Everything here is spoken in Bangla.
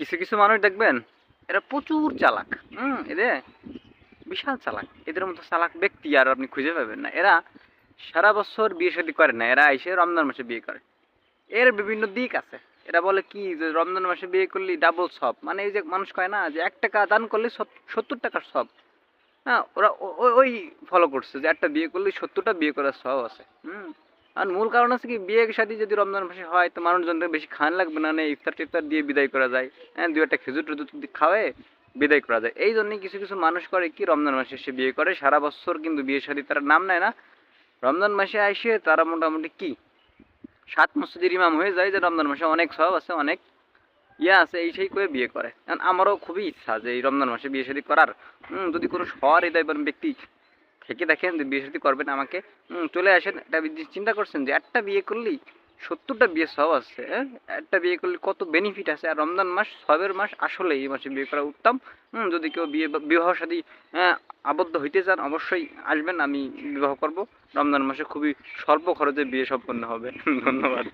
কিছু কিছু মানুষ দেখবেন এরা প্রচুর চালাক। এদের বিশাল চালাক। এদের মতো চালাক ব্যক্তি আর আপনি খুঁজে পাবেন না। এরা সারা বছর বিয়ে শাদী করে না, এরা এসে রমজান মাসে বিয়ে করে। এর বিভিন্ন দিক আছে। এরা বলে কি যে রমজান মাসে বিয়ে করলে ডাবল সব, মানে এই যে মানুষ কয় না যে 1 টাকা দান করলে 70 টাকার সব। হ্যাঁ, ওরা ওই ফলো করছে যে একটা বিয়ে করলে 70টা বিয়ে করার সব আছে। আর মূল কারণ আছে কি, বিয়ে শাদী যদি রমজান মাসে হয় তো মানুষজনদের বেশি খাওয়ান লাগবে না, ইফতার টিফতার দিয়ে বিদায় করা যায়। হ্যাঁ, 2 একটা খেজুর টেজুর খাওয়ায় বিদায় করা যায়। এই জন্যই কিছু কিছু মানুষ করে কি রমজান মাসে এসে বিয়ে করে। সারা বছর কিন্তু বিয়ে শাদী তারা নাম নেয় না। রমজান মাসে আইসে তারা মোটামুটি কি 7 মসজিদের ইমাম হয়ে যায়, যে রমজান মাসে অনেক সব আছে, অনেক আছে, এই সেই করে বিয়ে করে। কারণ আমারও খুবই ইচ্ছা যে এই রমজান মাসে বিয়ে শাদী করার। যদি কোনো সহৃদয়বান ব্যক্তি থেকে দেখেন যে বিয়ে শাদী করবেন আমাকে, চলে আসেন। এটা চিন্তা করছেন যে একটা বিয়ে করলেই 70টা বিয়ে সব আছে। হ্যাঁ, একটা বিয়ে করলে কত বেনিফিট আছে। আর রমজান মাস সবের মাস, আসলে এই মাসে বিয়ে করা উত্তম। যদি কেউ বিবাহ শাদী আবদ্ধ হইতে চান অবশ্যই আসবেন, আমি বিবাহ করব। রমজান মাসে খুবই স্বল্প খরচে বিয়ে সম্পন্ন হবে। ধন্যবাদ।